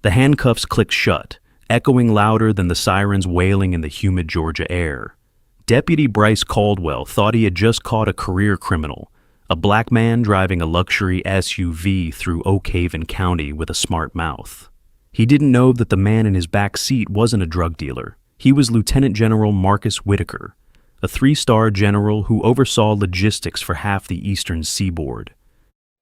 The handcuffs clicked shut, echoing louder than the sirens wailing in the humid Georgia air. Deputy Bryce Caldwell thought he had just caught a career criminal, a black man driving a luxury SUV through Oak Haven County with a smart mouth. He didn't know that the man in his back seat wasn't a drug dealer. He was Lieutenant General Marcus Whitaker, a 3-star general who oversaw logistics for half the eastern seaboard.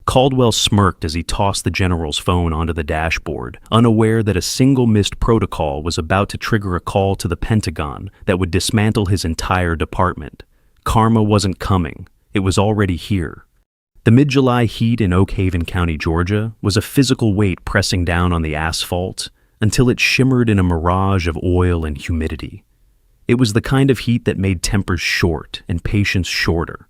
Caldwell smirked as he tossed the general's phone onto the dashboard, unaware that a single missed protocol was about to trigger a call to the Pentagon that would dismantle his entire department. Karma wasn't coming. It was already here. The mid-July heat in Oak Haven County, Georgia, was a physical weight pressing down on the asphalt until it shimmered in a mirage of oil and humidity. It was the kind of heat that made tempers short and patience shorter.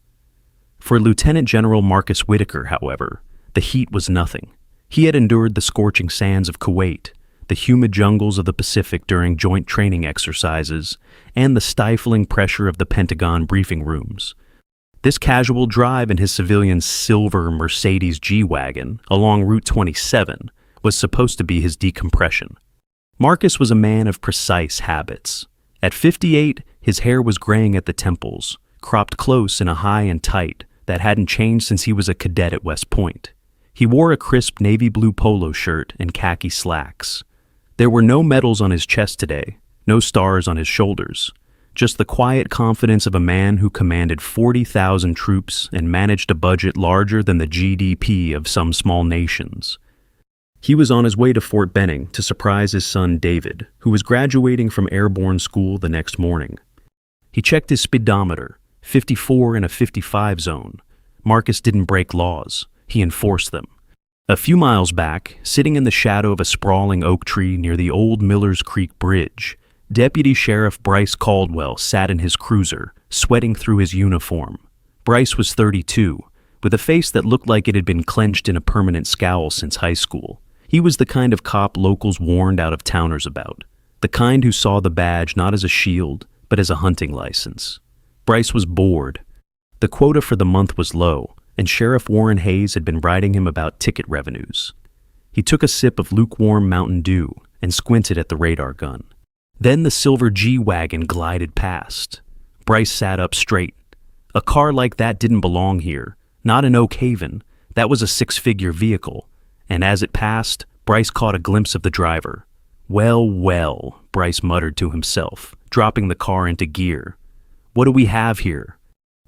For Lieutenant General Marcus Whitaker, however, the heat was nothing. He had endured the scorching sands of Kuwait, the humid jungles of the Pacific during joint training exercises, and the stifling pressure of the Pentagon briefing rooms. This casual drive in his civilian silver Mercedes G-Wagon along Route 27 was supposed to be his decompression. Marcus was a man of precise habits. At 58, his hair was graying at the temples, cropped close in a high and tight that hadn't changed since he was a cadet at West Point. He wore a crisp navy blue polo shirt and khaki slacks. There were no medals on his chest today, no stars on his shoulders, just the quiet confidence of a man who commanded 40,000 troops and managed a budget larger than the GDP of some small nations. He was on his way to Fort Benning to surprise his son David, who was graduating from airborne school the next morning. He checked his speedometer, 54 in a 55 zone. Marcus didn't break laws. He enforced them. A few miles back, sitting in the shadow of a sprawling oak tree near the old Millers Creek Bridge, Deputy Sheriff Bryce Caldwell sat in his cruiser, sweating through his uniform. Bryce was 32, with a face that looked like it had been clenched in a permanent scowl since high school. He was the kind of cop locals warned out-of-towners about, the kind who saw the badge not as a shield, but as a hunting license. Bryce was bored. The quota for the month was low, and Sheriff Warren Hayes had been writing him about ticket revenues. He took a sip of lukewarm Mountain Dew and squinted at the radar gun. Then the silver G-Wagon glided past. Bryce sat up straight. A car like that didn't belong here, not in Oak Haven. That was a 6-figure vehicle, and as it passed, Bryce caught a glimpse of the driver. Well, well, Bryce muttered to himself, dropping the car into gear. What do we have here?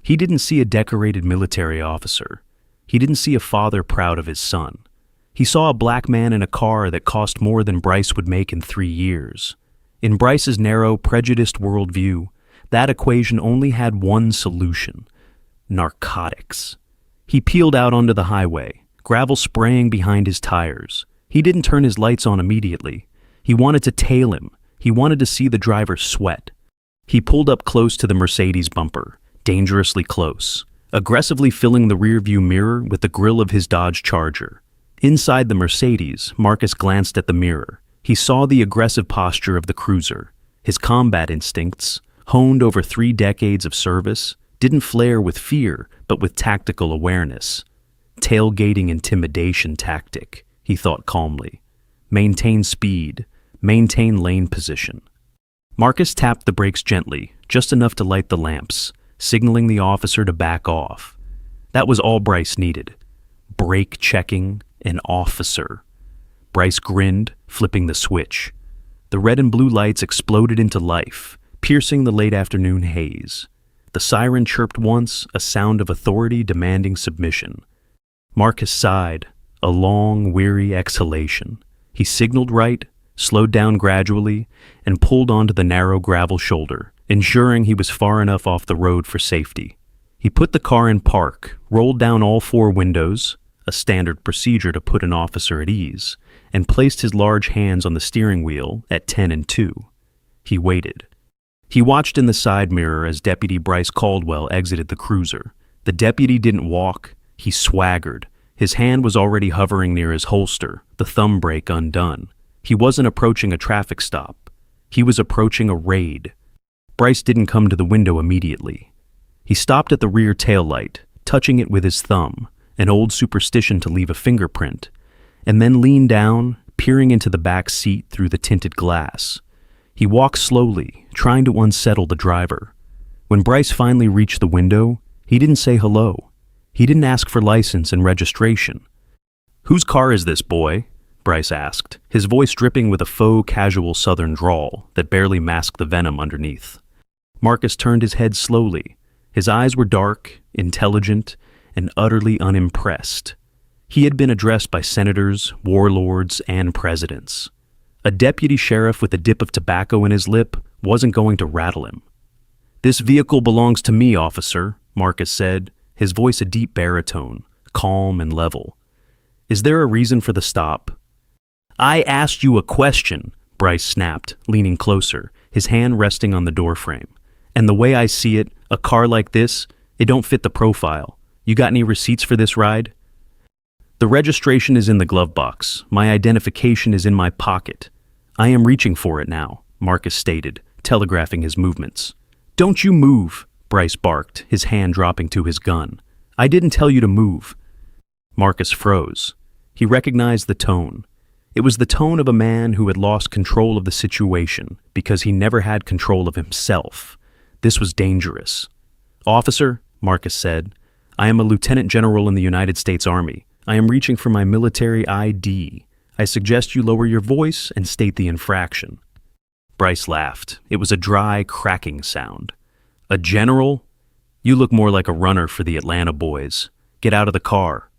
He didn't see a decorated military officer. He didn't see a father proud of his son. He saw a black man in a car that cost more than Bryce would make in 3 years. In Bryce's narrow, prejudiced worldview, that equation only had one solution: narcotics. He peeled out onto the highway, gravel spraying behind his tires. He didn't turn his lights on immediately. He wanted to tail him. He wanted to see the driver sweat. He pulled up close to the Mercedes bumper, dangerously close, aggressively filling the rearview mirror with the grill of his Dodge Charger. Inside the Mercedes, Marcus glanced at the mirror. He saw the aggressive posture of the cruiser. His combat instincts, honed over 3 decades of service, didn't flare with fear, but with tactical awareness. Tailgating intimidation tactic, he thought calmly. Maintain speed, maintain lane position. Marcus tapped the brakes gently, just enough to light the lamps, signaling the officer to back off. That was all Bryce needed. Brake checking an officer. Bryce grinned, flipping the switch. The red and blue lights exploded into life, piercing the late afternoon haze. The siren chirped once, a sound of authority demanding submission. Marcus sighed, a long, weary exhalation. He signaled right, slowed down gradually, and pulled onto the narrow gravel shoulder, ensuring he was far enough off the road for safety. He put the car in park, rolled down all 4 windows, a standard procedure to put an officer at ease, and placed his large hands on the steering wheel at 10 and 2. He waited. He watched in the side mirror as Deputy Bryce Caldwell exited the cruiser. The deputy didn't walk, he swaggered. His hand was already hovering near his holster, the thumb brake undone. He wasn't approaching a traffic stop. He was approaching a raid. Bryce didn't come to the window immediately. He stopped at the rear taillight, touching it with his thumb, an old superstition to leave a fingerprint, and then leaned down, peering into the back seat through the tinted glass. He walked slowly, trying to unsettle the driver. When Bryce finally reached the window, he didn't say hello. He didn't ask for license and registration. "Whose car is this, boy?" Bryce asked, his voice dripping with a faux casual southern drawl that barely masked the venom underneath. Marcus turned his head slowly. His eyes were dark, intelligent, and utterly unimpressed. He had been addressed by senators, warlords, and presidents. A deputy sheriff with a dip of tobacco in his lip wasn't going to rattle him. "This vehicle belongs to me, officer," Marcus said, his voice a deep baritone, calm and level. "Is there a reason for the stop?" "I asked you a question," Bryce snapped, leaning closer, his hand resting on the doorframe. "And the way I see it, a car like this, it don't fit the profile. You got any receipts for this ride?" "The registration is in the glove box. My identification is in my pocket. I am reaching for it now," Marcus stated, telegraphing his movements. "Don't you move," Bryce barked, his hand dropping to his gun. "I didn't tell you to move." Marcus froze. He recognized the tone. It was the tone of a man who had lost control of the situation because he never had control of himself. This was dangerous. "Officer," Marcus said, "I am a Lieutenant General in the United States Army. I am reaching for my military ID. I suggest you lower your voice and state the infraction." Bryce laughed. It was a dry, cracking sound. "A general? You look more like a runner for the Atlanta boys. Get out of the car."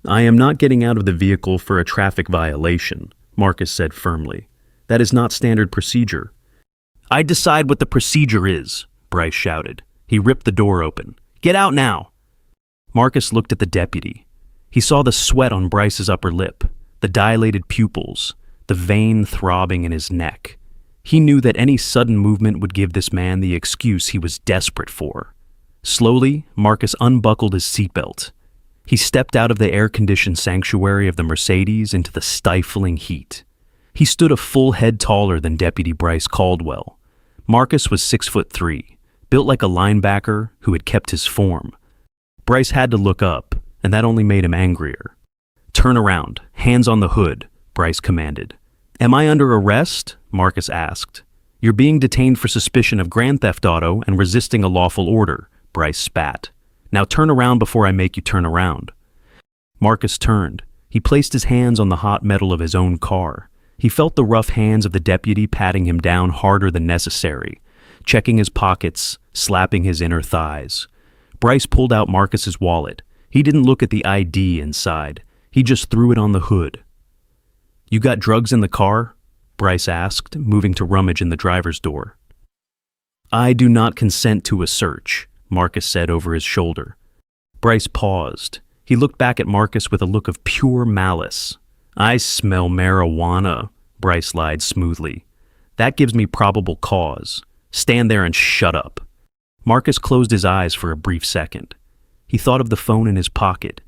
"I am not getting out of the vehicle for a traffic violation," Marcus said firmly. "That is not standard procedure." "I decide what the procedure is," Bryce shouted. He ripped the door open. "Get out now!" Marcus looked at the deputy. He saw the sweat on Bryce's upper lip, the dilated pupils, the vein throbbing in his neck. He knew that any sudden movement would give this man the excuse he was desperate for. Slowly, Marcus unbuckled his seatbelt. He stepped out of the air-conditioned sanctuary of the Mercedes into the stifling heat. He stood a full head taller than Deputy Bryce Caldwell. Marcus was 6'3", built like a linebacker who had kept his form. Bryce had to look up, and that only made him angrier. "Turn around, hands on the hood," Bryce commanded. "Am I under arrest?" Marcus asked. "You're being detained for suspicion of grand theft auto and resisting a lawful order," Bryce spat. "Now turn around before I make you turn around." Marcus turned. He placed his hands on the hot metal of his own car. He felt the rough hands of the deputy patting him down harder than necessary, checking his pockets, slapping his inner thighs. Bryce pulled out Marcus's wallet. He didn't look at the ID inside. He just threw it on the hood. "You got drugs in the car?" Bryce asked, moving to rummage in the driver's door. "I do not consent to a search," Marcus said over his shoulder. Bryce paused. He looked back at Marcus with a look of pure malice. "I smell marijuana," Bryce lied smoothly. "That gives me probable cause. Stand there and shut up." Marcus closed his eyes for a brief second. He thought of the phone in his pocket.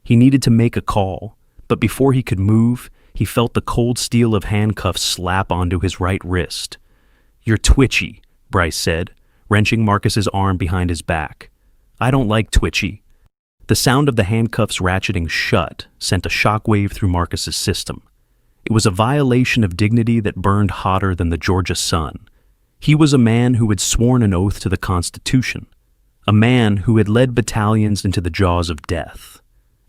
He needed to make a call, but before he could move, he felt the cold steel of handcuffs slap onto his right wrist. "You're twitchy," Bryce said, wrenching Marcus's arm behind his back. "I don't like twitchy." The sound of the handcuffs ratcheting shut sent a shockwave through Marcus's system. It was a violation of dignity that burned hotter than the Georgia sun. He was a man who had sworn an oath to the Constitution, a man who had led battalions into the jaws of death.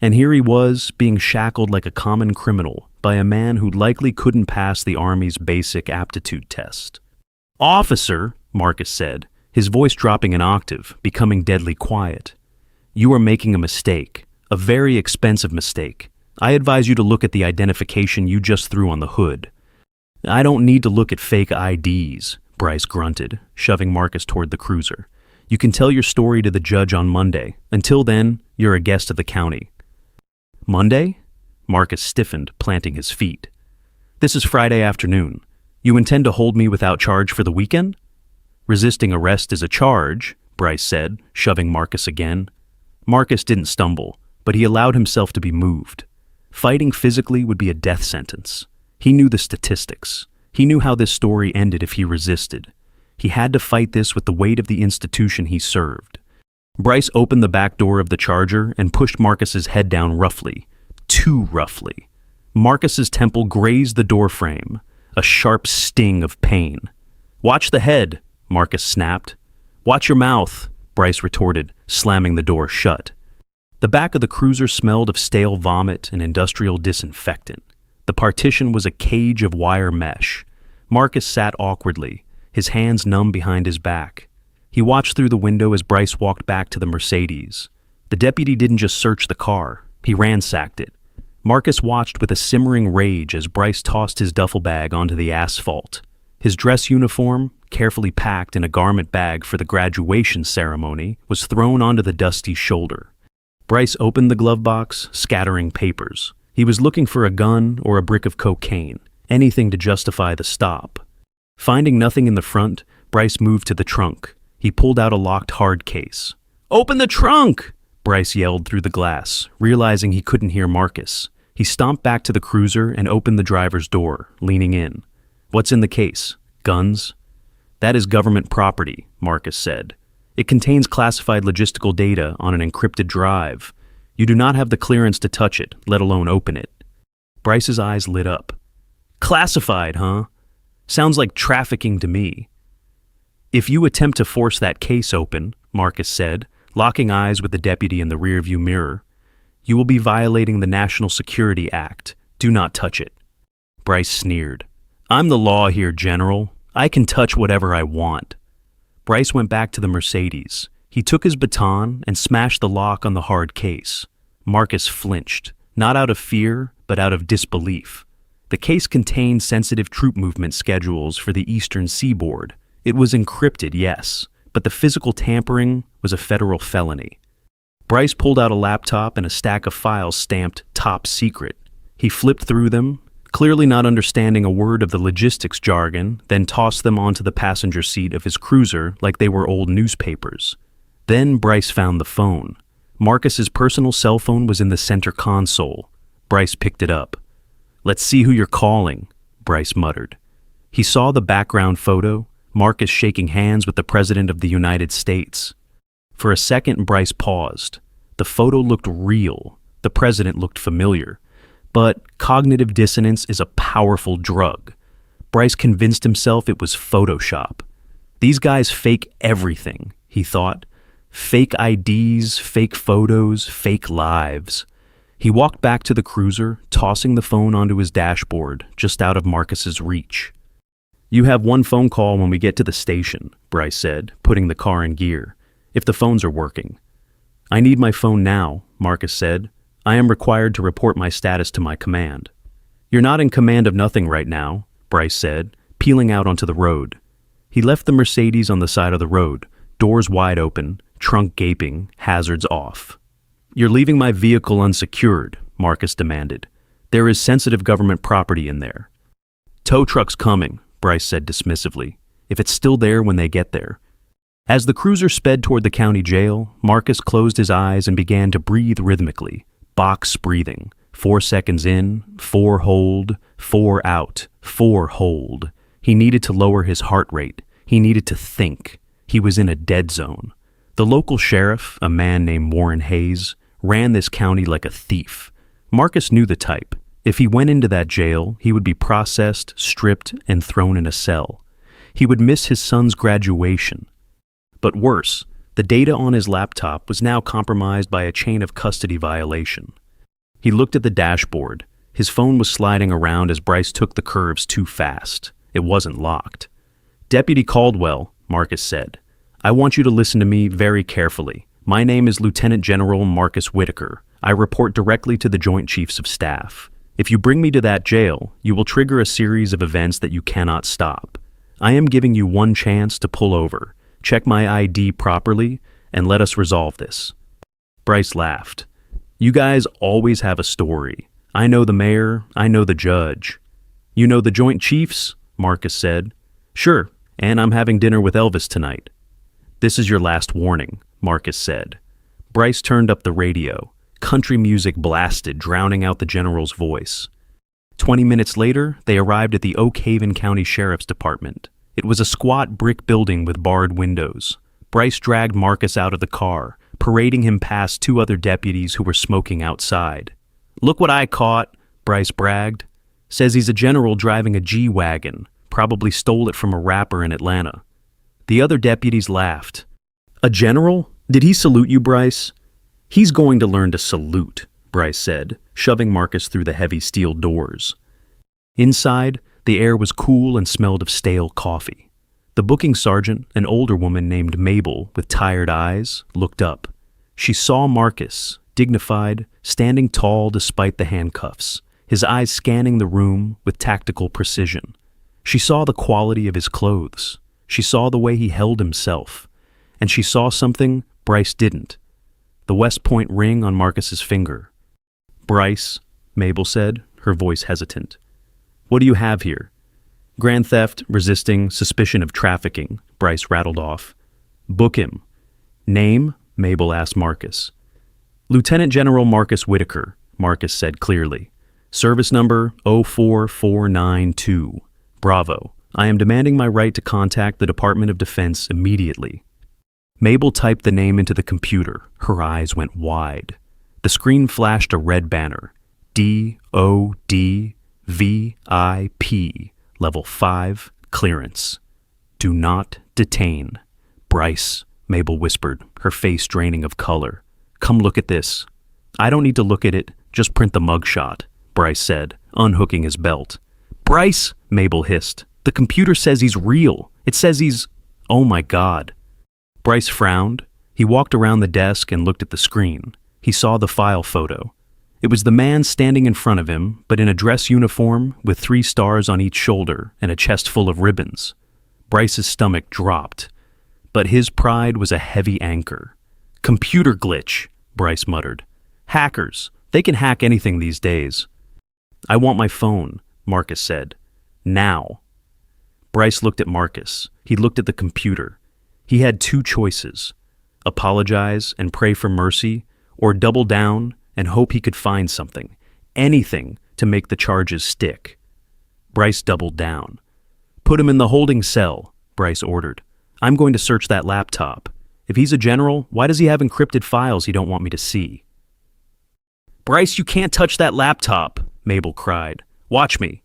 And here he was, being shackled like a common criminal by a man who likely couldn't pass the Army's basic aptitude test. "Officer," Marcus said, his voice dropping an octave, becoming deadly quiet. "You are making a mistake, a very expensive mistake. I advise you to look at the identification you just threw on the hood." "I don't need to look at fake IDs," Bryce grunted, shoving Marcus toward the cruiser. "You can tell your story to the judge on Monday. Until then, you're a guest of the county." "Monday?" Marcus stiffened, planting his feet. "This is Friday afternoon. You intend to hold me without charge for the weekend?" "Resisting arrest is a charge," Bryce said, shoving Marcus again. Marcus didn't stumble, but he allowed himself to be moved. Fighting physically would be a death sentence. He knew the statistics. He knew how this story ended if he resisted. He had to fight this with the weight of the institution he served. Bryce opened the back door of the Charger and pushed Marcus's head down roughly. Too roughly. Marcus's temple grazed the doorframe, a sharp sting of pain. "Watch the head," Marcus snapped. "Watch your mouth," Bryce retorted, slamming the door shut. The back of the cruiser smelled of stale vomit and industrial disinfectant. The partition was a cage of wire mesh. Marcus sat awkwardly, his hands numb behind his back. He watched through the window as Bryce walked back to the Mercedes. The deputy didn't just search the car, he ransacked it. Marcus watched with a simmering rage as Bryce tossed his duffel bag onto the asphalt. His dress uniform, carefully packed in a garment bag for the graduation ceremony, was thrown onto the dusty shoulder. Bryce opened the glove box, scattering papers. He was looking for a gun or a brick of cocaine, anything to justify the stop. Finding nothing in the front, Bryce moved to the trunk. He pulled out a locked hard case. "Open the trunk!" Bryce yelled through the glass, realizing he couldn't hear Marcus. He stomped back to the cruiser and opened the driver's door, leaning in. "What's in the case? Guns?" "That is government property," Marcus said. "It contains classified logistical data on an encrypted drive. You do not have the clearance to touch it, let alone open it." Bryce's eyes lit up. "Classified, huh? Sounds like trafficking to me." "If you attempt to force that case open," Marcus said, locking eyes with the deputy in the rearview mirror, "you will be violating the National Security Act. Do not touch it." Bryce sneered. "I'm the law here, General. I can touch whatever I want." Bryce went back to the Mercedes. He took his baton and smashed the lock on the hard case. Marcus flinched, not out of fear, but out of disbelief. The case contained sensitive troop movement schedules for the Eastern Seaboard. It was encrypted, yes, but the physical tampering was a federal felony. Bryce pulled out a laptop and a stack of files stamped "Top Secret." He flipped through them, clearly not understanding a word of the logistics jargon, then tossed them onto the passenger seat of his cruiser like they were old newspapers. Then Bryce found the phone. Marcus's personal cell phone was in the center console. Bryce picked it up. "Let's see who you're calling," Bryce muttered. He saw the background photo, Marcus shaking hands with the President of the United States. For a second, Bryce paused. The photo looked real. The President looked familiar. But cognitive dissonance is a powerful drug. Bryce convinced himself it was Photoshop. These guys fake everything, he thought. Fake IDs, fake photos, fake lives. He walked back to the cruiser, tossing the phone onto his dashboard, just out of Marcus's reach. "You have one phone call when we get to the station," Bryce said, putting the car in gear, "if the phones are working." "I need my phone now," Marcus said. "I am required to report my status to my command." "You're not in command of nothing right now," Bryce said, peeling out onto the road. He left the Mercedes on the side of the road, doors wide open, trunk gaping, hazards off. "You're leaving my vehicle unsecured," Marcus demanded. "There is sensitive government property in there." "Tow truck's coming," Bryce said dismissively, "if it's still there when they get there." As the cruiser sped toward the county jail, Marcus closed his eyes and began to breathe rhythmically, box breathing. 4 seconds in, 4 hold, 4 out, 4 hold. He needed to lower his heart rate. He needed to think. He was in a dead zone. The local sheriff, a man named Warren Hayes, ran this county like a thief. Marcus knew the type. If he went into that jail, he would be processed, stripped, and thrown in a cell. He would miss his son's graduation. But worse, the data on his laptop was now compromised by a chain of custody violation. He looked at the dashboard. His phone was sliding around as Bryce took the curves too fast. It wasn't locked. "Deputy Caldwell," Marcus said, "I want you to listen to me very carefully. My name is Lieutenant General Marcus Whitaker. I report directly to the Joint Chiefs of Staff. If you bring me to that jail, you will trigger a series of events that you cannot stop. I am giving you one chance to pull over, check my ID properly, and let us resolve this." Bryce laughed. "You guys always have a story. I know the mayor, I know the judge." "You know the Joint Chiefs?" Marcus said. "Sure, and I'm having dinner with Elvis tonight." "This is your last warning," Marcus said. Bryce turned up the radio. Country music blasted, drowning out the general's voice. 20 minutes later, they arrived at the Oak Haven County Sheriff's Department. It was a squat brick building with barred windows. Bryce dragged Marcus out of the car, parading him past 2 other deputies who were smoking outside. "Look what I caught," Bryce bragged. Says he's a general driving a G-Wagon, probably stole it from a rapper in Atlanta. The other deputies laughed. A general? Did he salute you, Bryce? He's going to learn to salute, Bryce said, shoving Marcus through the heavy steel doors. Inside, the air was cool and smelled of stale coffee. The booking sergeant, an older woman named Mabel with tired eyes, looked up. She saw Marcus, dignified, standing tall despite the handcuffs, his eyes scanning the room with tactical precision. She saw the quality of his clothes. She saw the way he held himself. And she saw something Bryce didn't. The West Point ring on Marcus's finger. Bryce, Mabel said, her voice hesitant. What do you have here? Grand theft, resisting, suspicion of trafficking, Bryce rattled off. Book him. Name? Mabel asked Marcus. Lieutenant General Marcus Whitaker, Marcus said clearly. Service number 04492. Bravo. I am demanding my right to contact the Department of Defense immediately. Mabel typed the name into the computer. Her eyes went wide. The screen flashed a red banner. DOD-VIP, Level 5, clearance. Do not detain. Bryce, Mabel whispered, her face draining of color. Come look at this. I don't need to look at it, just print the mugshot, Bryce said, unhooking his belt. Bryce, Mabel hissed. The computer says he's real. It says he's... Oh my God. Bryce frowned. He walked around the desk and looked at the screen. He saw the file photo. It was the man standing in front of him, but in a dress uniform with 3 stars on each shoulder and a chest full of ribbons. Bryce's stomach dropped. But his pride was a heavy anchor. Computer glitch, Bryce muttered. Hackers. They can hack anything these days. I want my phone, Marcus said. Now. Bryce looked at Marcus. He looked at the computer. He had 2 choices. Apologize and pray for mercy, or double down and hope he could find something, anything to make the charges stick. Bryce doubled down. Put him in the holding cell, Bryce ordered. I'm going to search that laptop. If he's a general, why does he have encrypted files he don't want me to see? Bryce, you can't touch that laptop, Mabel cried. Watch me.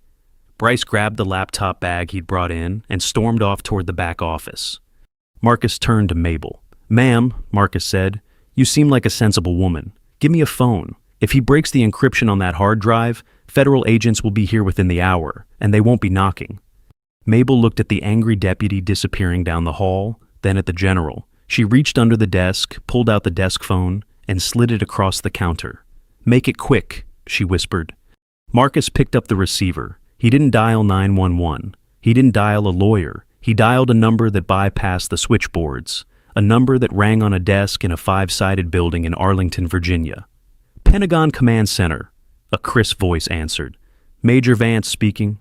Bryce grabbed the laptop bag he'd brought in and stormed off toward the back office. Marcus turned to Mabel. Ma'am, Marcus said, you seem like a sensible woman. Give me a phone. If he breaks the encryption on that hard drive, federal agents will be here within the hour, and they won't be knocking. Mabel looked at the angry deputy disappearing down the hall, then at the general. She reached under the desk, pulled out the desk phone, and slid it across the counter. Make it quick, she whispered. Marcus picked up the receiver. He didn't dial 911. He didn't dial a lawyer. He dialed a number that bypassed the switchboards, a number that rang on a desk in a 5-sided building in Arlington, Virginia. Pentagon Command Center, a crisp voice answered. Major Vance speaking.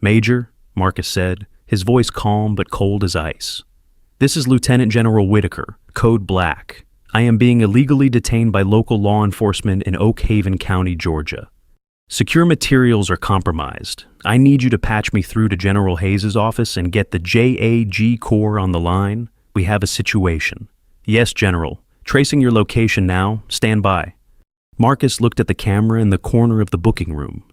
Major, Marcus said, his voice calm but cold as ice. This is Lieutenant General Whitaker, Code Black. I am being illegally detained by local law enforcement in Oak Haven County, Georgia. Secure materials are compromised. I need you to patch me through to General Hayes' office and get the JAG Corps on the line. We have a situation. Yes, General. Tracing your location now. Stand by. Marcus looked at the camera in the corner of the booking room.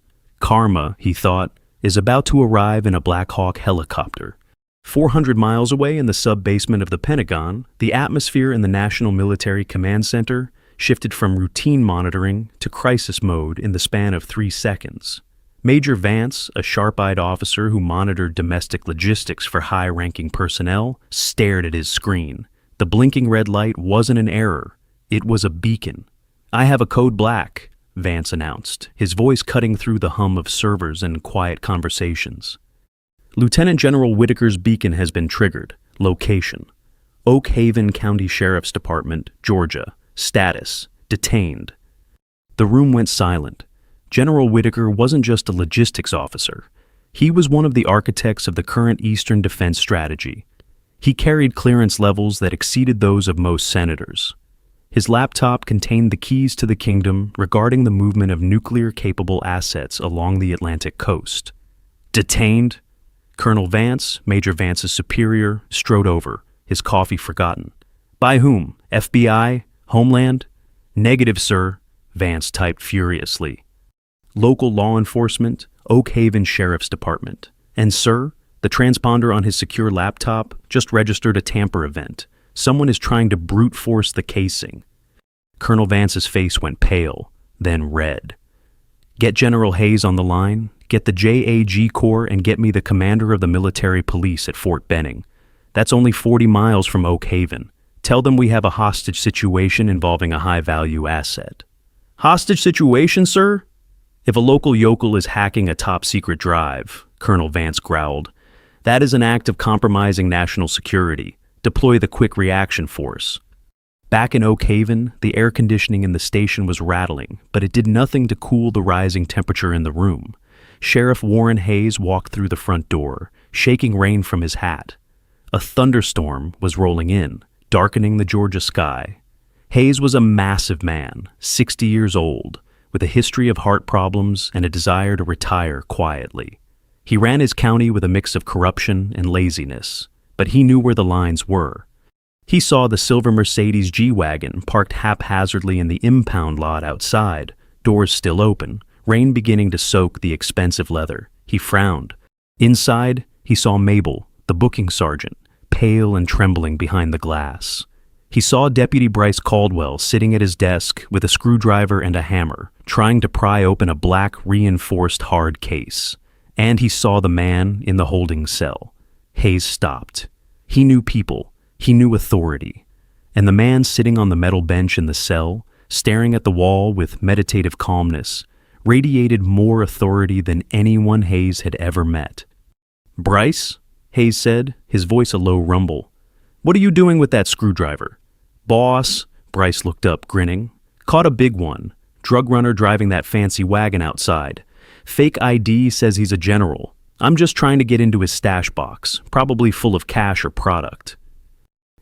Karma, he thought, is about to arrive in a Black Hawk helicopter. 400 miles away in the sub-basement of the Pentagon, the atmosphere in the National Military Command Center shifted from routine monitoring to crisis mode in the span of 3 seconds. Major Vance, a sharp-eyed officer who monitored domestic logistics for high-ranking personnel, stared at his screen. The blinking red light wasn't an error. It was a beacon. I have a code black, Vance announced, his voice cutting through the hum of servers and quiet conversations. Lieutenant General Whitaker's beacon has been triggered. Location: Oak Haven County Sheriff's Department, Georgia. Status: detained. The room went silent. General Whitaker wasn't just a logistics officer. He was one of the architects of the current Eastern Defense Strategy. He carried clearance levels that exceeded those of most senators. His laptop contained the keys to the kingdom regarding the movement of nuclear-capable assets along the Atlantic coast. Detained? Colonel Vance, Major Vance's superior, strode over, his coffee forgotten. By whom? FBI? Homeland? Negative, sir, Vance typed furiously. Local law enforcement, Oak Haven Sheriff's Department. And sir, the transponder on his secure laptop just registered a tamper event. Someone is trying to brute force the casing. Colonel Vance's face went pale, then red. Get General Hayes on the line, get the JAG Corps, and get me the commander of the military police at Fort Benning. That's only 40 miles from Oak Haven. Tell them we have a hostage situation involving a high-value asset. Hostage situation, sir? If a local yokel is hacking a top-secret drive, Colonel Vance growled, that is an act of compromising national security. Deploy the quick reaction force. Back in Oak Haven, the air conditioning in the station was rattling, but it did nothing to cool the rising temperature in the room. Sheriff Warren Hayes walked through the front door, shaking rain from his hat. A thunderstorm was rolling in, darkening the Georgia sky. Hayes was a massive man, 60 years old, with a history of heart problems and a desire to retire quietly. He ran his county with a mix of corruption and laziness, but he knew where the lines were. He saw the silver Mercedes G-Wagon parked haphazardly in the impound lot outside, doors still open, rain beginning to soak the expensive leather. He frowned. Inside, he saw Mabel, the booking sergeant, pale and trembling behind the glass. He saw Deputy Bryce Caldwell sitting at his desk with a screwdriver and a hammer, trying to pry open a black, reinforced hard case. And he saw the man in the holding cell. Hayes stopped. He knew people. He knew authority. And the man sitting on the metal bench in the cell, staring at the wall with meditative calmness, radiated more authority than anyone Hayes had ever met. Bryce, Hayes said, his voice a low rumble. What are you doing with that screwdriver? Boss, Bryce looked up, grinning. Caught a big one. Drug runner driving that fancy wagon outside. Fake ID says he's a general. I'm just trying to get into his stash box, probably full of cash or product.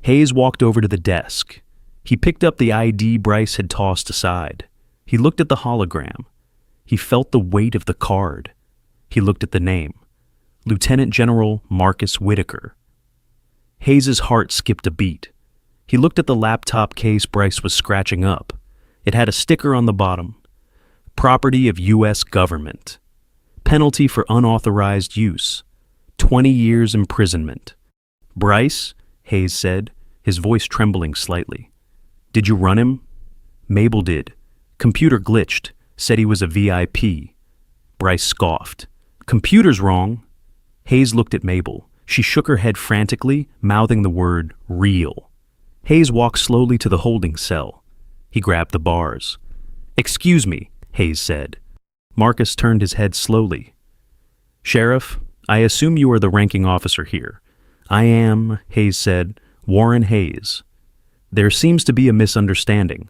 Hayes walked over to the desk. He picked up the ID Bryce had tossed aside. He looked at the hologram. He felt the weight of the card. He looked at the name. Lieutenant General Marcus Whitaker. Hayes's heart skipped a beat. He looked at the laptop case Bryce was scratching up. It had a sticker on the bottom. Property of U.S. government. Penalty for unauthorized use. 20 years imprisonment. Bryce, Hayes said, his voice trembling slightly. Did you run him? Mabel did. Computer glitched. Said he was a VIP. Bryce scoffed. Computer's wrong. Hayes looked at Mabel. She shook her head frantically, mouthing the word real. Hayes walked slowly to the holding cell. He grabbed the bars. Excuse me, Hayes said. Marcus turned his head slowly. Sheriff, I assume you are the ranking officer here. I am, Hayes said, Warren Hayes. There seems to be a misunderstanding.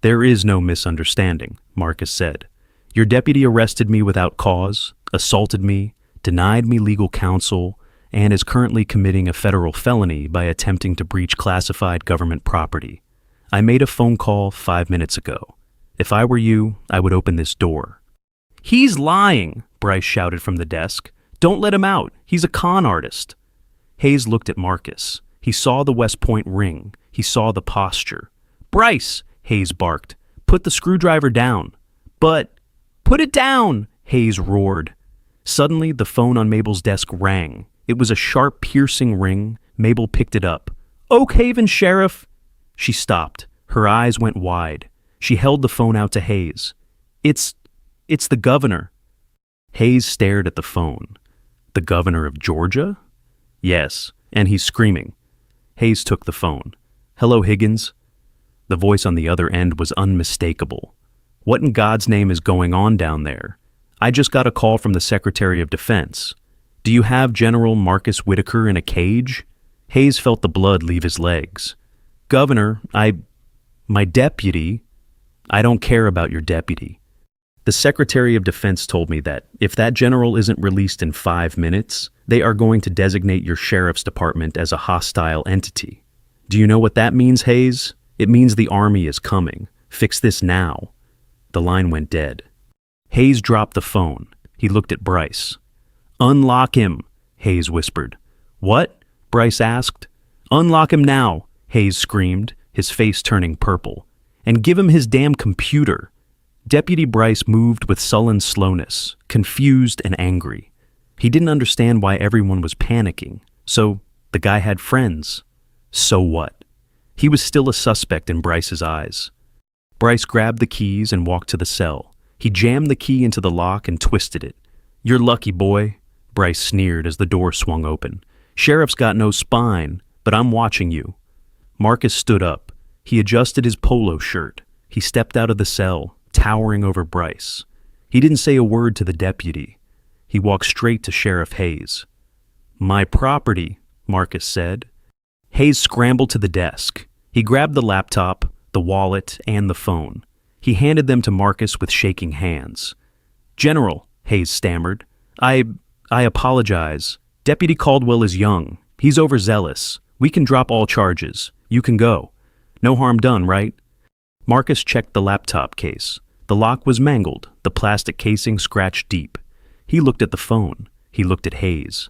There is no misunderstanding, Marcus said. Your deputy arrested me without cause, assaulted me, denied me legal counsel, and is currently committing a federal felony by attempting to breach classified government property. I made a phone call 5 minutes ago. If I were you, I would open this door. He's lying, Bryce shouted from the desk. Don't let him out. He's a con artist. Hayes looked at Marcus. He saw the West Point ring. He saw the posture. Bryce, Hayes barked. Put the screwdriver down. But, put it down, Hayes roared. Suddenly, the phone on Mabel's desk rang. It was a sharp, piercing ring. Mabel picked it up. Oak Haven, Sheriff. She stopped. Her eyes went wide. She held the phone out to Hayes. It's the governor. Hayes stared at the phone. The governor of Georgia? Yes, and he's screaming. Hayes took the phone. Hello, Higgins. The voice on the other end was unmistakable. What in God's name is going on down there? I just got a call from the Secretary of Defense. Do you have General Marcus Whitaker in a cage? Hayes felt the blood leave his legs. Governor, my deputy, I don't care about your deputy. The Secretary of Defense told me that if that general isn't released in 5 minutes, they are going to designate your sheriff's department as a hostile entity. Do you know what that means, Hayes? It means the army is coming. Fix this now. The line went dead. Hayes dropped the phone. He looked at Bryce. Unlock him, Hayes whispered. What? Bryce asked. Unlock him now, Hayes screamed, his face turning purple. And give him his damn computer. Deputy Bryce moved with sullen slowness, confused and angry. He didn't understand why everyone was panicking. So, the guy had friends. So what? He was still a suspect in Bryce's eyes. Bryce grabbed the keys and walked to the cell. He jammed the key into the lock and twisted it. "You're lucky, boy," Bryce sneered as the door swung open. "Sheriff's got no spine, but I'm watching you." Marcus stood up. He adjusted his polo shirt. He stepped out of the cell, towering over Bryce. He didn't say a word to the deputy. He walked straight to Sheriff Hayes. "My property," Marcus said. Hayes scrambled to the desk. He grabbed the laptop, the wallet, and the phone. He handed them to Marcus with shaking hands. "General," Hayes stammered, I apologize. Deputy Caldwell is young. He's overzealous. We can drop all charges. You can go. No harm done, right?" Marcus checked the laptop case. The lock was mangled, the plastic casing scratched deep. He looked at the phone. He looked at Hayes.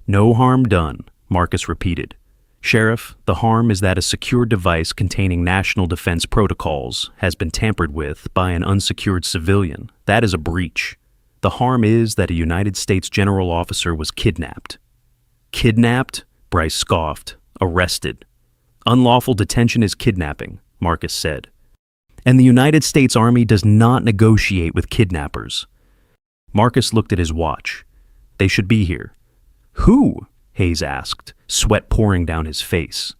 "No harm done," Marcus repeated. "Sheriff, the harm is that a secure device containing national defense protocols has been tampered with by an unsecured civilian. That is a breach. The harm is that a United States general officer was kidnapped." "Kidnapped?" Bryce scoffed. "Arrested." "Unlawful detention is kidnapping," Marcus said. "And the United States Army does not negotiate with kidnappers." Marcus looked at his watch. "They should be here." "Who?" Hayes asked, sweat pouring down his face.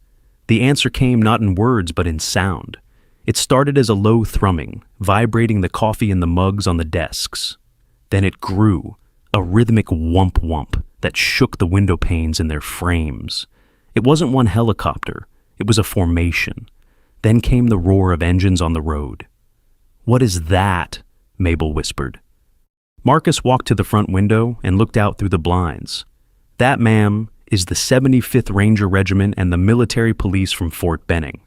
The answer came not in words but in sound. It started as a low thrumming, vibrating the coffee in the mugs on the desks. Then it grew, a rhythmic whump-whump that shook the window panes in their frames. It wasn't one helicopter, it was a formation. Then came the roar of engines on the road. "What is that?" Mabel whispered. Marcus walked to the front window and looked out through the blinds. "That, ma'am, is the 75th Ranger Regiment and the military police from Fort Benning."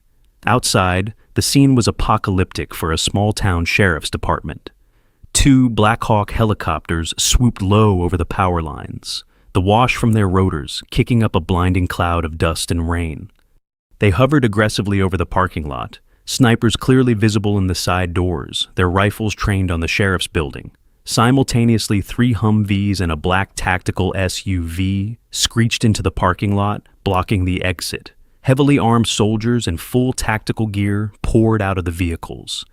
Outside, the scene was apocalyptic for a small-town sheriff's department. 2 Black Hawk helicopters swooped low over the power lines, the wash from their rotors kicking up a blinding cloud of dust and rain. They hovered aggressively over the parking lot, snipers clearly visible in the side doors, their rifles trained on the sheriff's building. Simultaneously, 3 Humvees and a black tactical SUV screeched into the parking lot, blocking the exit. Heavily armed soldiers in full tactical gear poured out of the vehicles.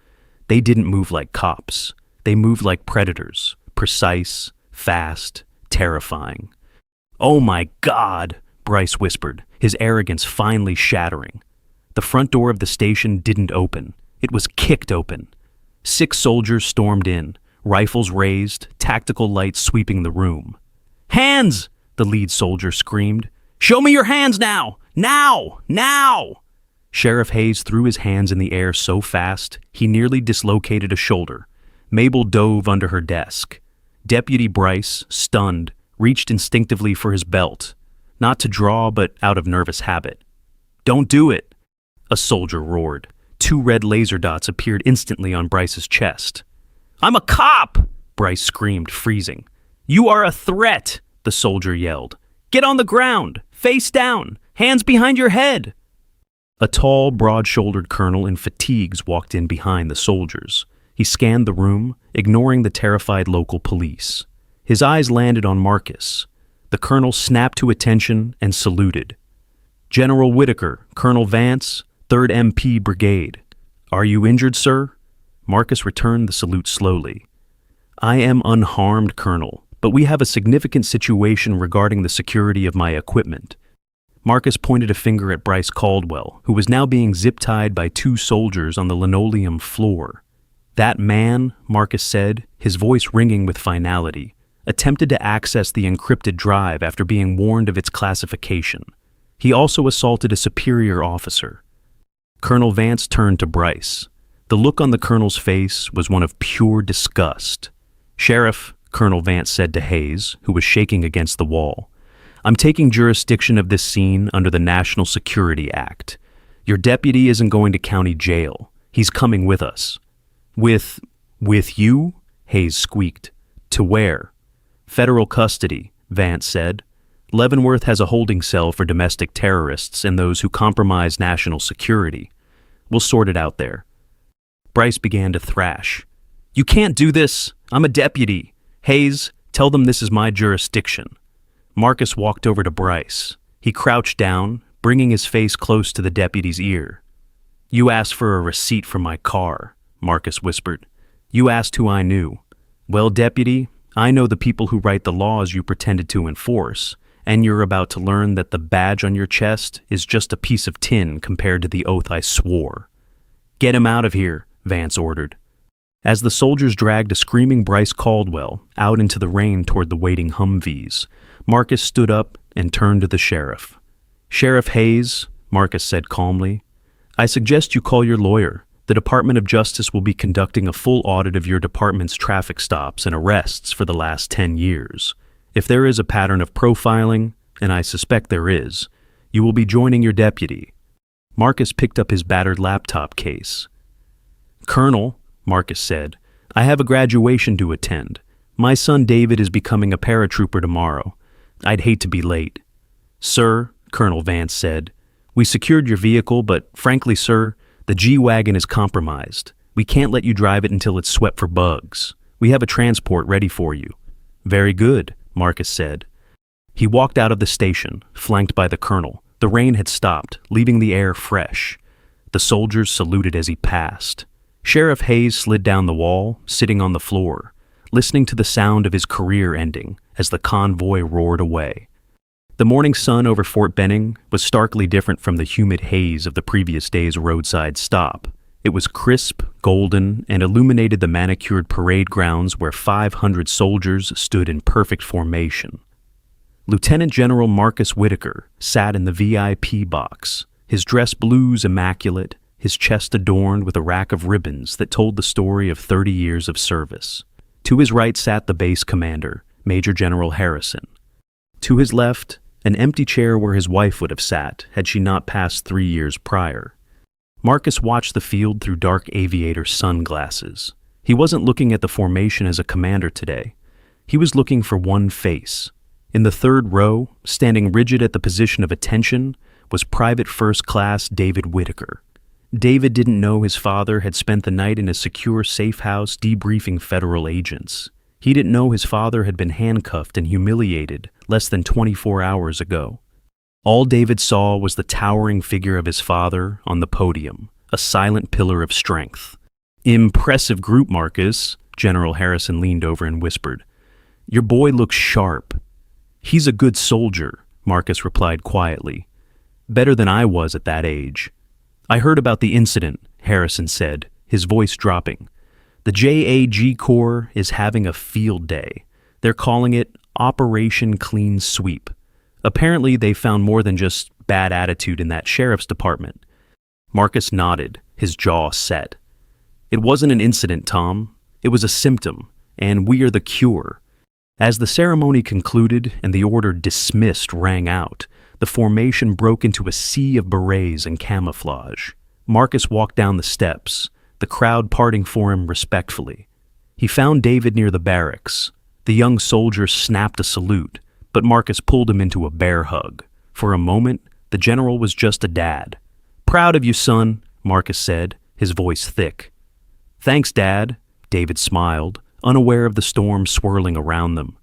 They didn't move like cops. They moved like predators, precise, fast, terrifying. "Oh my God," Bryce whispered, his arrogance finally shattering. The front door of the station didn't open. It was kicked open. 6 soldiers stormed in, rifles raised, tactical lights sweeping the room. "Hands!" the lead soldier screamed. "Show me your hands now! Now! Now!" Sheriff Hayes threw his hands in the air so fast, he nearly dislocated a shoulder. Mabel dove under her desk. Deputy Bryce, stunned, reached instinctively for his belt. Not to draw, but out of nervous habit. "Don't do it!" a soldier roared. 2 red laser dots appeared instantly on Bryce's chest. "I'm a cop!" Bryce screamed, freezing. "You are a threat!" the soldier yelled. "Get on the ground! Face down! Hands behind your head!" A tall, broad-shouldered colonel in fatigues walked in behind the soldiers. He scanned the room, ignoring the terrified local police. His eyes landed on Marcus. The colonel snapped to attention and saluted. "General Whitaker, Colonel Vance, 3rd MP Brigade. Are you injured, sir?" Marcus returned the salute slowly. "I am unharmed, Colonel, but we have a significant situation regarding the security of my equipment." Marcus pointed a finger at Bryce Caldwell, who was now being zip-tied by 2 soldiers on the linoleum floor. "That man," Marcus said, his voice ringing with finality, attempted to access the encrypted drive after being warned of its classification. He also assaulted a superior officer. Colonel Vance turned to Bryce. The look on the colonel's face was one of pure disgust. "Sheriff," Colonel Vance said to Hayes, who was shaking against the wall, "I'm taking jurisdiction of this scene under the National Security Act. Your deputy isn't going to county jail. He's coming with us." With you?" Hayes squeaked. "To where?" "Federal custody," Vance said. "Leavenworth has a holding cell for domestic terrorists and those who compromise national security. We'll sort it out there." Bryce began to thrash. "You can't do this! I'm a deputy! Hayes, tell them this is my jurisdiction." Marcus walked over to Bryce. He crouched down, bringing his face close to the deputy's ear. "You asked for a receipt from my car," Marcus whispered. "You asked who I knew. Well, deputy, I know the people who write the laws you pretended to enforce, and you're about to learn that the badge on your chest is just a piece of tin compared to the oath I swore." "Get him out of here," Vance ordered. As the soldiers dragged a screaming Bryce Caldwell out into the rain toward the waiting Humvees, Marcus stood up and turned to the sheriff. "Sheriff Hayes," Marcus said calmly, "I suggest you call your lawyer. The Department of Justice will be conducting a full audit of your department's traffic stops and arrests for the last 10 years. If there is a pattern of profiling, and I suspect there is, you will be joining your deputy." Marcus picked up his battered laptop case. "Colonel," Marcus said, "I have a graduation to attend. My son David is becoming a paratrooper tomorrow. I'd hate to be late." "Sir," Colonel Vance said, "we secured your vehicle, but frankly, sir, the G-Wagon is compromised. We can't let you drive it until it's swept for bugs. We have a transport ready for you." "Very good," Marcus said. He walked out of the station, flanked by the colonel. The rain had stopped, leaving the air fresh. The soldiers saluted as he passed. Sheriff Hayes slid down the wall, sitting on the floor, listening to the sound of his career ending as the convoy roared away. The morning sun over Fort Benning was starkly different from the humid haze of the previous day's roadside stop. It was crisp, golden, and illuminated the manicured parade grounds where 500 soldiers stood in perfect formation. Lieutenant General Marcus Whitaker sat in the VIP box, his dress blues immaculate, his chest adorned with a rack of ribbons that told the story of 30 years of service. To his right sat the base commander, Major General Harrison. To his left, an empty chair where his wife would have sat had she not passed 3 years prior. Marcus watched the field through dark aviator sunglasses. He wasn't looking at the formation as a commander today. He was looking for one face. In the third row, standing rigid at the position of attention, was Private First Class David Whitaker. David didn't know his father had spent the night in a secure safe house debriefing federal agents. He didn't know his father had been handcuffed and humiliated less than 24 hours ago. All David saw was the towering figure of his father on the podium, a silent pillar of strength. "Impressive group, Marcus," General Harrison leaned over and whispered. "Your boy looks sharp." "He's a good soldier," Marcus replied quietly. "Better than I was at that age." "I heard about the incident," Harrison said, his voice dropping. "The JAG Corps is having a field day. They're calling it Operation Clean Sweep. Apparently they found more than just bad attitude in that sheriff's department." Marcus nodded, his jaw set. "It wasn't an incident, Tom. It was a symptom, and we are the cure." As the ceremony concluded and the order "dismissed" rang out, the formation broke into a sea of berets and camouflage. Marcus walked down the steps, the crowd parting for him respectfully. He found David near the barracks. The young soldier snapped a salute, but Marcus pulled him into a bear hug. For a moment, the general was just a dad. "Proud of you, son," Marcus said, his voice thick. "Thanks, Dad," David smiled, unaware of the storm swirling around them.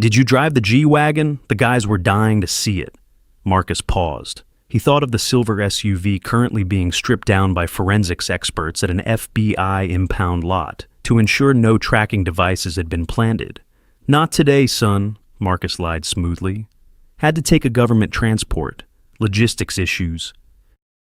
"Did you drive the G-Wagon? The guys were dying to see it." Marcus paused. He thought of the silver SUV currently being stripped down by forensics experts at an FBI impound lot to ensure no tracking devices had been planted. "Not today, son," Marcus lied smoothly. "Had to take a government transport. Logistics issues."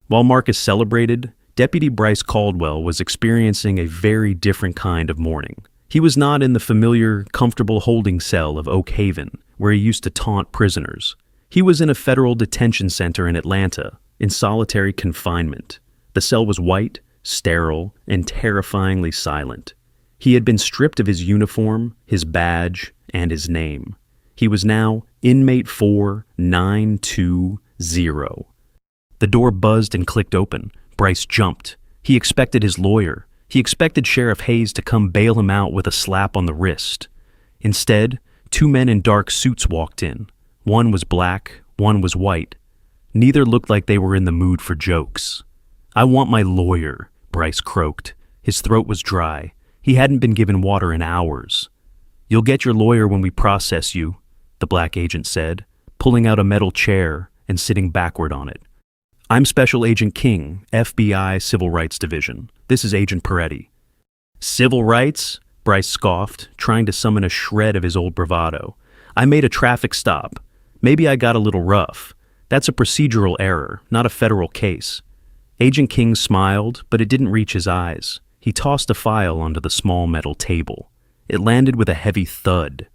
While Marcus celebrated, Deputy Bryce Caldwell was experiencing a very different kind of morning. He was not in the familiar, comfortable holding cell of Oak Haven, where he used to taunt prisoners. He was in a federal detention center in Atlanta, in solitary confinement. The cell was white, sterile, and terrifyingly silent. He had been stripped of his uniform, his badge, and his name. He was now Inmate 4920. The door buzzed and clicked open. Bryce jumped. He expected his lawyer. He expected Sheriff Hayes to come bail him out with a slap on the wrist. Instead, 2 men in dark suits walked in. One was black, one was white. Neither looked like they were in the mood for jokes. "I want my lawyer," Bryce croaked. His throat was dry. He hadn't been given water in hours. "You'll get your lawyer when we process you," the black agent said, pulling out a metal chair and sitting backward on it. "I'm Special Agent King, FBI Civil Rights Division. This is Agent Peretti." "Civil rights?" Bryce scoffed, trying to summon a shred of his old bravado. "I made a traffic stop. Maybe I got a little rough. That's a procedural error, not a federal case." Agent King smiled, but it didn't reach his eyes. He tossed a file onto the small metal table. It landed with a heavy thud.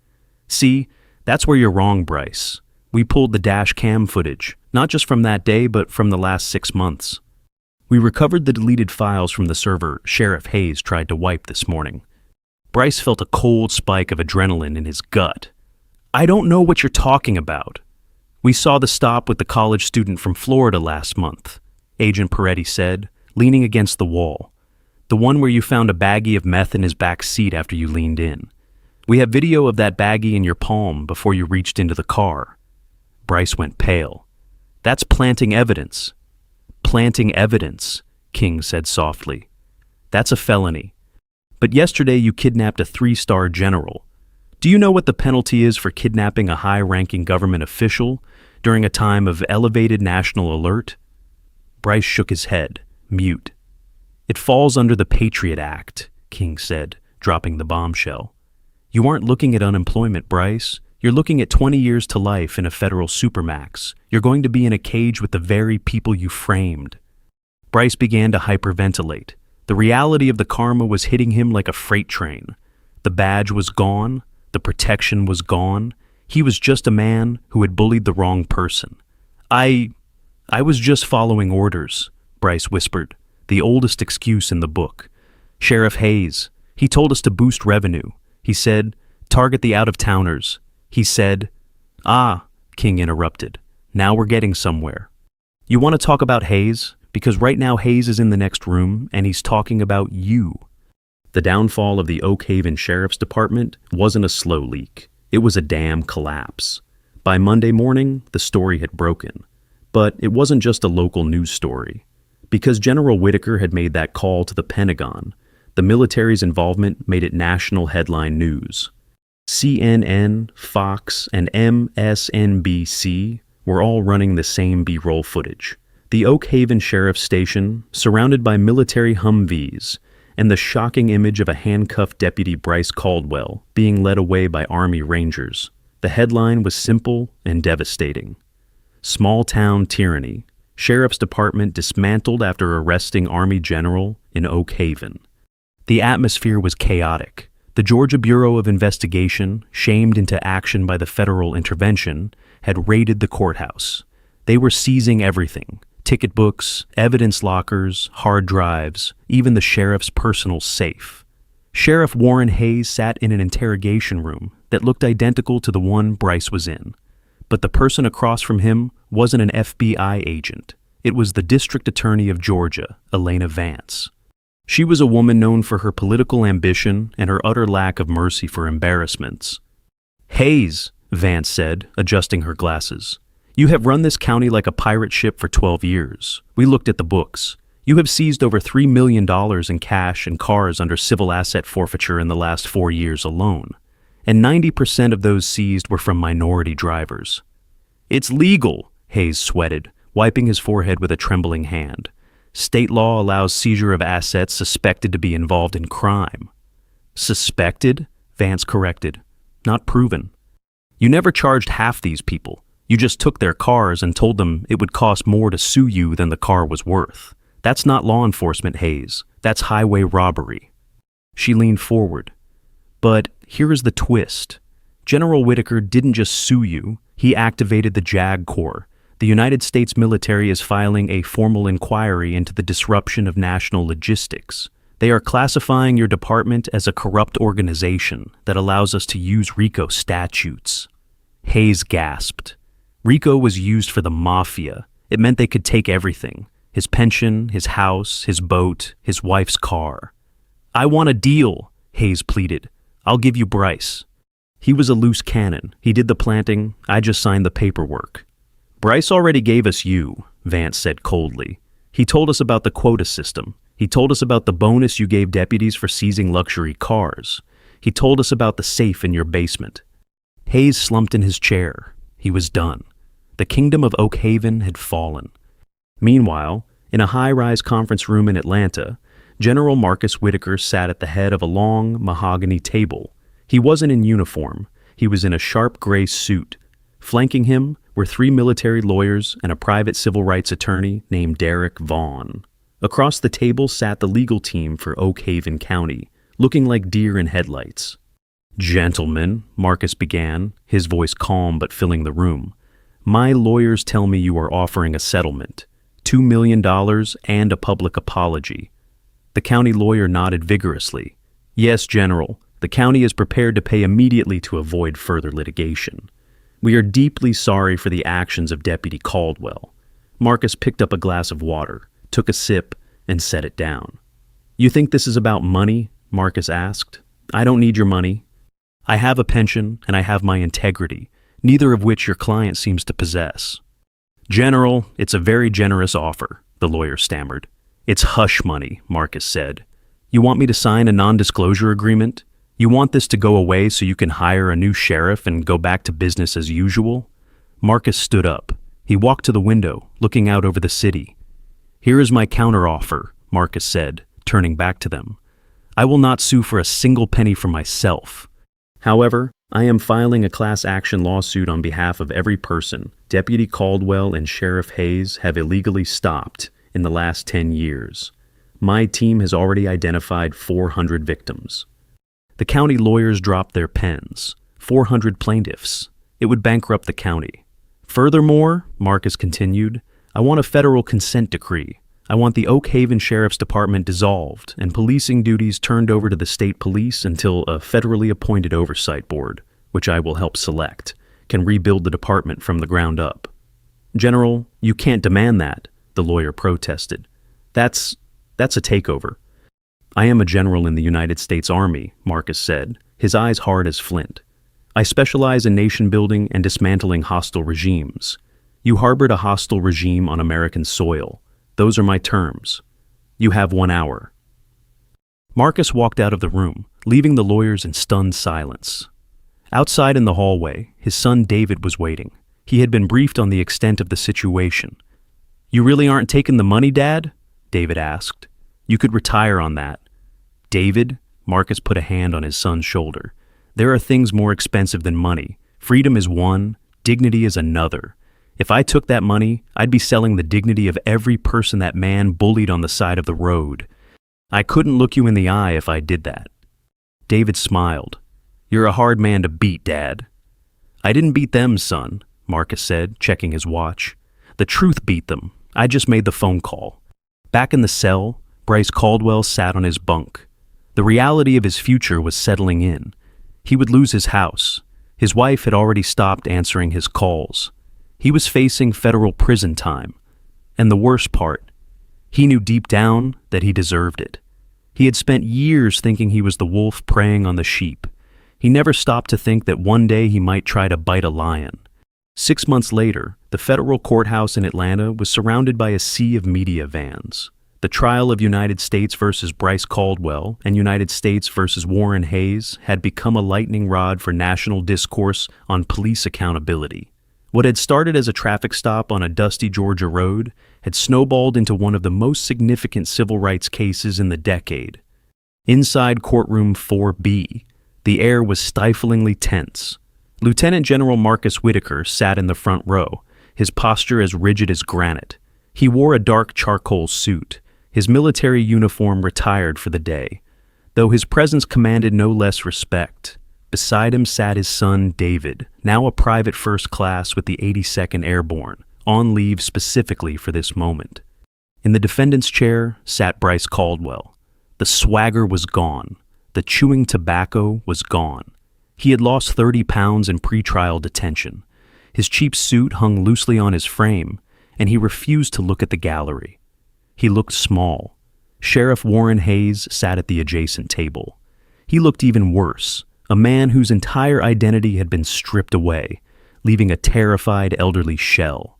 "See, that's where you're wrong, Bryce. We pulled the dash cam footage, not just from that day, but from the last 6 months. We recovered the deleted files from the server Sheriff Hayes tried to wipe this morning." Bryce felt a cold spike of adrenaline in his gut. "I don't know what you're talking about." "We saw the stop with the college student from Florida last month," Agent Peretti said, leaning against the wall. "The one where you found a baggie of meth in his back seat after you leaned in. We have video of that baggie in your palm before you reached into the car." Bryce went pale. "That's planting evidence." "Planting evidence," King said softly. "That's a felony. But yesterday you kidnapped a 3-star general. Do you know what the penalty is for kidnapping a high-ranking government official during a time of elevated national alert?" Bryce shook his head, mute. "It falls under the Patriot Act," King said, dropping the bombshell. "You aren't looking at unemployment, Bryce. You're looking at 20 years to life in a federal supermax. You're going to be in a cage with the very people you framed." Bryce began to hyperventilate. The reality of the karma was hitting him like a freight train. The badge was gone. The protection was gone. He was just a man who had bullied the wrong person. I was just following orders," Bryce whispered, the oldest excuse in the book. "Sheriff Hayes, he told us to boost revenue. He said, target the out-of-towners. He said—" "Ah," King interrupted. "Now we're getting somewhere. You want to talk about Hayes? Because right now Hayes is in the next room, and he's talking about you." The downfall of the Oak Haven Sheriff's Department wasn't a slow leak. It was a damn collapse. By Monday morning, the story had broken. But it wasn't just a local news story. Because General Whitaker had made that call to the Pentagon, the military's involvement made it national headline news. CNN, Fox, and MSNBC were all running the same B-roll footage. The Oak Haven Sheriff's Station, surrounded by military Humvees, and the shocking image of a handcuffed Deputy Bryce Caldwell being led away by Army Rangers. The headline was simple and devastating. "Small-town tyranny. Sheriff's Department dismantled after arresting Army General in Oak Haven." The atmosphere was chaotic. The Georgia Bureau of Investigation, shamed into action by the federal intervention, had raided the courthouse. They were seizing everything: ticket books, evidence lockers, hard drives, even the sheriff's personal safe. Sheriff Warren Hayes sat in an interrogation room that looked identical to the one Bryce was in. But the person across from him wasn't an FBI agent. It was the District Attorney of Georgia, Elena Vance. She was a woman known for her political ambition and her utter lack of mercy for embarrassments. "Hayes," Vance said, adjusting her glasses, "you have run this county like a pirate ship for 12 years. We looked at the books. You have seized over $3 million in cash and cars under civil asset forfeiture in the last 4 years alone. And 90% of those seized were from minority drivers." "It's legal," Hayes sweated, wiping his forehead with a trembling hand. "State law allows seizure of assets suspected to be involved in crime." "Suspected?" Vance corrected. "Not proven. You never charged half these people. You just took their cars and told them it would cost more to sue you than the car was worth. That's not law enforcement, Hayes. That's highway robbery." She leaned forward. "But here is the twist. General Whitaker didn't just sue you. He activated the JAG Corps. The United States military is filing a formal inquiry into the disruption of national logistics. They are classifying your department as a corrupt organization that allows us to use RICO statutes." Hayes gasped. RICO was used for the mafia. It meant they could take everything: his pension, his house, his boat, his wife's car. "I want a deal," Hayes pleaded. "I'll give you Bryce." "He was a loose cannon. He did the planting. I just signed the paperwork." "Bryce already gave us you," Vance said coldly. "He told us about the quota system. He told us about the bonus you gave deputies for seizing luxury cars. He told us about the safe in your basement. Hayes slumped in his chair. He was done. The kingdom of Oak Haven had fallen. Meanwhile, in a high-rise conference room in Atlanta, General Marcus Whitaker sat at the head of a long, mahogany table. He wasn't in uniform. He was in a sharp gray suit. Flanking him were 3 military lawyers and a private civil rights attorney named Derek Vaughn. Across the table sat the legal team for Oak Haven County, looking like deer in headlights. "Gentlemen," Marcus began, his voice calm but filling the room, "my lawyers tell me you are offering a settlement, $2 million and a public apology." The county lawyer nodded vigorously. "Yes, General, the county is prepared to pay immediately to avoid further litigation. We are deeply sorry for the actions of Deputy Caldwell." Marcus picked up a glass of water, took a sip, and set it down. "You think this is about money?" Marcus asked. "I don't need your money. I have a pension and I have my integrity, neither of which your client seems to possess." "General, it's a very generous offer," the lawyer stammered. "It's hush money," Marcus said. "You want me to sign a non-disclosure agreement? You want this to go away so you can hire a new sheriff and go back to business as usual?" Marcus stood up. He walked to the window, looking out over the city. "Here is my counteroffer," Marcus said, turning back to them. "I will not sue for a single penny for myself. However, I am filing a class action lawsuit on behalf of every person Deputy Caldwell and Sheriff Hayes have illegally stopped in the last 10 years. My team has already identified 400 victims." The county lawyers dropped their pens. 400 plaintiffs. It would bankrupt the county. "Furthermore," Marcus continued, "I want a federal consent decree. I want the Oak Haven Sheriff's Department dissolved and policing duties turned over to the state police until a federally appointed oversight board, which I will help select, can rebuild the department from the ground up." "General, you can't demand that," the lawyer protested. That's a takeover." "I am a general in the United States Army," Marcus said, his eyes hard as flint. "I specialize in nation building and dismantling hostile regimes. You harbored a hostile regime on American soil. Those are my terms. You have 1 hour." Marcus walked out of the room, leaving the lawyers in stunned silence. Outside in the hallway, his son David was waiting. He had been briefed on the extent of the situation. "You really aren't taking the money, Dad?" David asked. "You could retire on that." "David," Marcus put a hand on his son's shoulder, "there are things more expensive than money. Freedom is one, dignity is another. If I took that money, I'd be selling the dignity of every person that man bullied on the side of the road. I couldn't look you in the eye if I did that." David smiled. "You're a hard man to beat, Dad." "I didn't beat them, son," Marcus said, checking his watch. "The truth beat them. I just made the phone call." Back in the cell, Bryce Caldwell sat on his bunk. The reality of his future was settling in. He would lose his house. His wife had already stopped answering his calls. He was facing federal prison time. And the worst part, he knew deep down that he deserved it. He had spent years thinking he was the wolf preying on the sheep. He never stopped to think that one day he might try to bite a lion. 6 months later, the federal courthouse in Atlanta was surrounded by a sea of media vans. The trial of United States versus Bryce Caldwell and United States versus Warren Hayes had become a lightning rod for national discourse on police accountability. What had started as a traffic stop on a dusty Georgia road had snowballed into one of the most significant civil rights cases in the decade. Inside courtroom 4B, the air was stiflingly tense. Lieutenant General Marcus Whitaker sat in the front row, his posture as rigid as granite. He wore a dark charcoal suit, his military uniform retired for the day, though his presence commanded no less respect. Beside him sat his son, David, now a private first class with the 82nd Airborne, on leave specifically for this moment. In the defendant's chair sat Bryce Caldwell. The swagger was gone. The chewing tobacco was gone. He had lost 30 pounds in pretrial detention. His cheap suit hung loosely on his frame, and he refused to look at the gallery. He looked small. Sheriff Warren Hayes sat at the adjacent table. He looked even worse, a man whose entire identity had been stripped away, leaving a terrified elderly shell.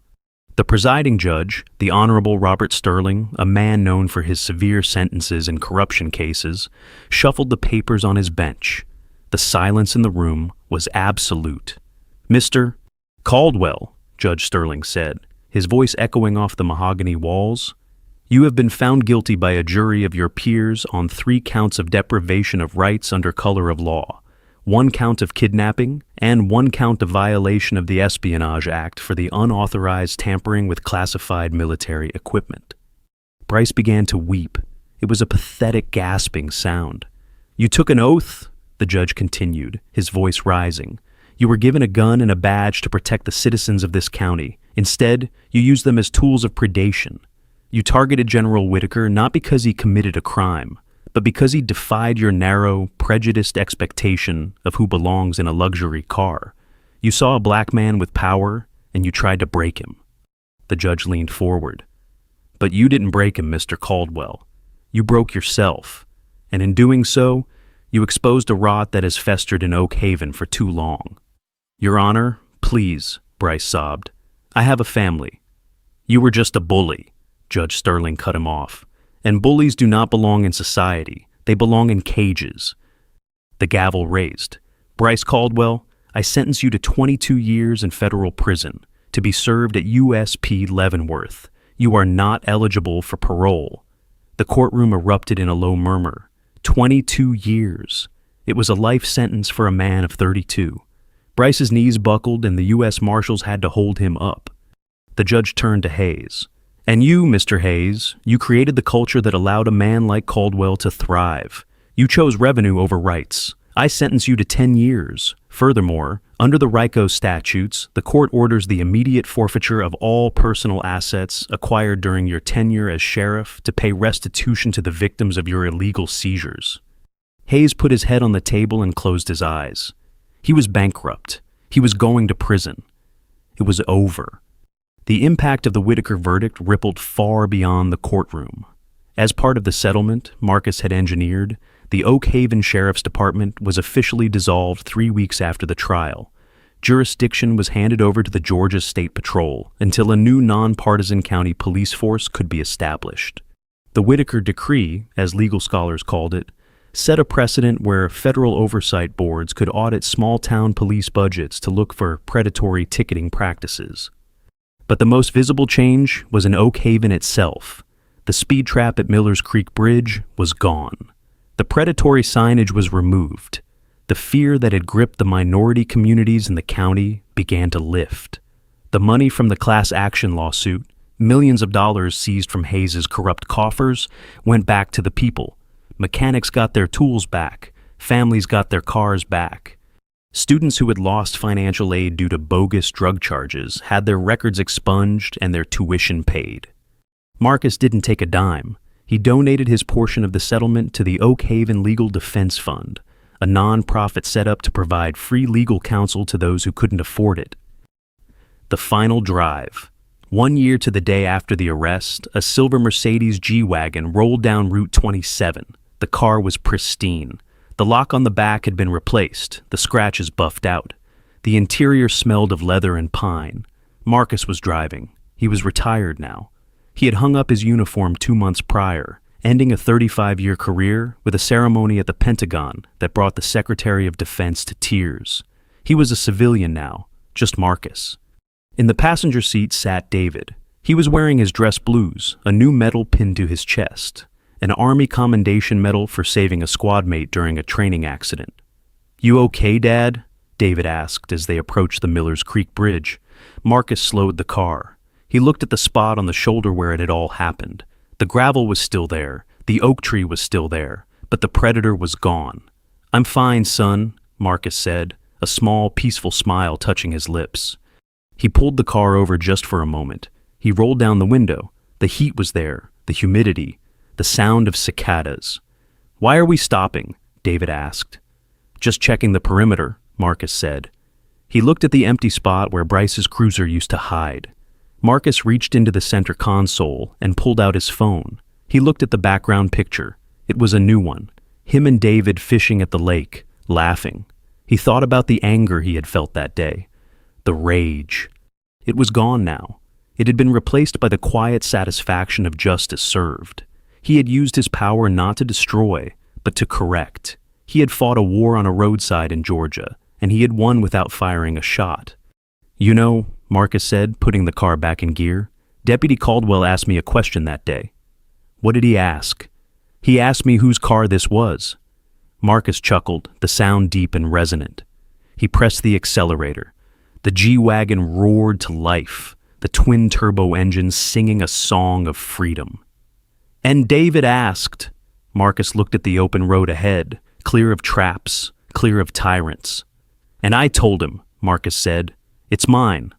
The presiding judge, the Honorable Robert Sterling, a man known for his severe sentences in corruption cases, shuffled the papers on his bench. The silence in the room was absolute. "Mr. Caldwell," Judge Sterling said, his voice echoing off the mahogany walls, "you have been found guilty by a jury of your peers on 3 counts of deprivation of rights under color of law, 1 count of kidnapping, and 1 count of violation of the Espionage Act for the unauthorized tampering with classified military equipment." Bryce began to weep. It was a pathetic gasping sound. "You took an oath," the judge continued, his voice rising. "You were given a gun and a badge to protect the citizens of this county. Instead, you used them as tools of predation. You targeted General Whitaker not because he committed a crime, but because he defied your narrow, prejudiced expectation of who belongs in a luxury car. You saw a black man with power, and you tried to break him." The judge leaned forward. "But you didn't break him, Mr. Caldwell. You broke yourself, and in doing so, you exposed a rot that has festered in Oak Haven for too long." "Your Honor, please," Bryce sobbed. "I have a family." "You were just a bully," Judge Sterling cut him off. "And bullies do not belong in society. They belong in cages." The gavel raised. "Bryce Caldwell, I sentence you to 22 years in federal prison, to be served at USP Leavenworth. You are not eligible for parole." The courtroom erupted in a low murmur. 22 years. It was a life sentence for a man of 32. Bryce's knees buckled and the U.S. Marshals had to hold him up. The judge turned to Hayes. "And you, Mr. Hayes, you created the culture that allowed a man like Caldwell to thrive. You chose revenue over rights. I sentence you to 10 years. Furthermore, under the RICO statutes, the court orders the immediate forfeiture of all personal assets acquired during your tenure as sheriff to pay restitution to the victims of your illegal seizures." Hayes put his head on the table and closed his eyes. He was bankrupt. He was going to prison. It was over. The impact of the Whitaker verdict rippled far beyond the courtroom. As part of the settlement Marcus had engineered, the Oak Haven Sheriff's Department was officially dissolved 3 weeks after the trial. Jurisdiction was handed over to the Georgia State Patrol until a new nonpartisan county police force could be established. The Whitaker Decree, as legal scholars called it, set a precedent where federal oversight boards could audit small-town police budgets to look for predatory ticketing practices. But the most visible change was in Oak Haven itself. The speed trap at Miller's Creek Bridge was gone. The predatory signage was removed. The fear that had gripped the minority communities in the county began to lift. The money from the class action lawsuit, millions of dollars seized from Hayes's corrupt coffers, went back to the people. Mechanics got their tools back. Families got their cars back. Students who had lost financial aid due to bogus drug charges had their records expunged and their tuition paid. Marcus didn't take a dime. He donated his portion of the settlement to the Oak Haven Legal Defense Fund, a non-profit set up to provide free legal counsel to those who couldn't afford it. The final drive. 1 year to the day after the arrest, a silver Mercedes G-Wagon rolled down Route 27. The car was pristine. The lock on the back had been replaced, the scratches buffed out. The interior smelled of leather and pine. Marcus was driving. He was retired now. He had hung up his uniform 2 months prior, ending a 35-year career with a ceremony at the Pentagon that brought the Secretary of Defense to tears. He was a civilian now, just Marcus. In the passenger seat sat David. He was wearing his dress blues, a new medal pinned to his chest, an Army Commendation Medal for saving a squad mate during a training accident. "You okay, Dad?" David asked as they approached the Miller's Creek Bridge. Marcus slowed the car. He looked at the spot on the shoulder where it had all happened. The gravel was still there, the oak tree was still there, but the predator was gone. "I'm fine, son," Marcus said, a small, peaceful smile touching his lips. He pulled the car over just for a moment. He rolled down the window. The heat was there, the humidity, the sound of cicadas. "Why are we stopping?" David asked. "Just checking the perimeter," Marcus said. He looked at the empty spot where Bryce's cruiser used to hide. Marcus reached into the center console and pulled out his phone. He looked at the background picture. It was a new one. Him and David fishing at the lake, laughing. He thought about the anger he had felt that day. The rage. It was gone now. It had been replaced by the quiet satisfaction of justice served. He had used his power not to destroy, but to correct. He had fought a war on a roadside in Georgia, and he had won without firing a shot. "You know," Marcus said, putting the car back in gear, "Deputy Caldwell asked me a question that day." "What did he ask?" "He asked me whose car this was." Marcus chuckled, the sound deep and resonant. He pressed the accelerator. The G-Wagon roared to life, the twin-turbo engine singing a song of freedom. "And David asked." Marcus looked at the open road ahead, clear of traps, clear of tyrants. "And I told him," Marcus said, "it's mine."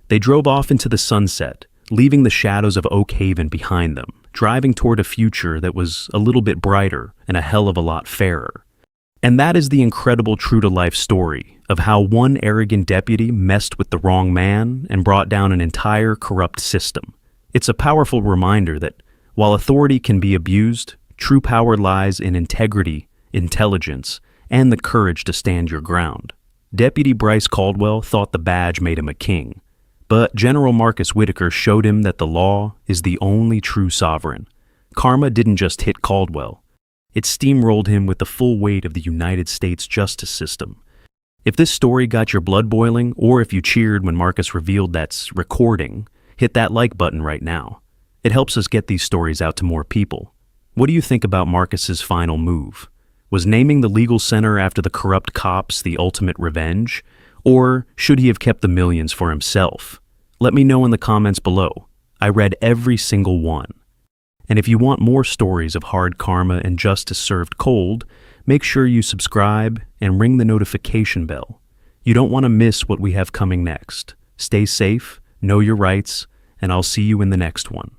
They drove off into the sunset, leaving the shadows of Oak Haven behind them, driving toward a future that was a little bit brighter and a hell of a lot fairer. And that is the incredible true-to-life story of how one arrogant deputy messed with the wrong man and brought down an entire corrupt system. It's a powerful reminder that while authority can be abused, true power lies in integrity, intelligence, and the courage to stand your ground. Deputy Bryce Caldwell thought the badge made him a king, but General Marcus Whitaker showed him that the law is the only true sovereign. Karma didn't just hit Caldwell. It steamrolled him with the full weight of the United States justice system. If this story got your blood boiling, or if you cheered when Marcus revealed that recording, hit that like button right now. It helps us get these stories out to more people. What do you think about Marcus's final move? Was naming the legal center after the corrupt cops the ultimate revenge? Or should he have kept the millions for himself? Let me know in the comments below. I read every single one. And if you want more stories of hard karma and justice served cold, make sure you subscribe and ring the notification bell. You don't want to miss what we have coming next. Stay safe, know your rights, and I'll see you in the next one.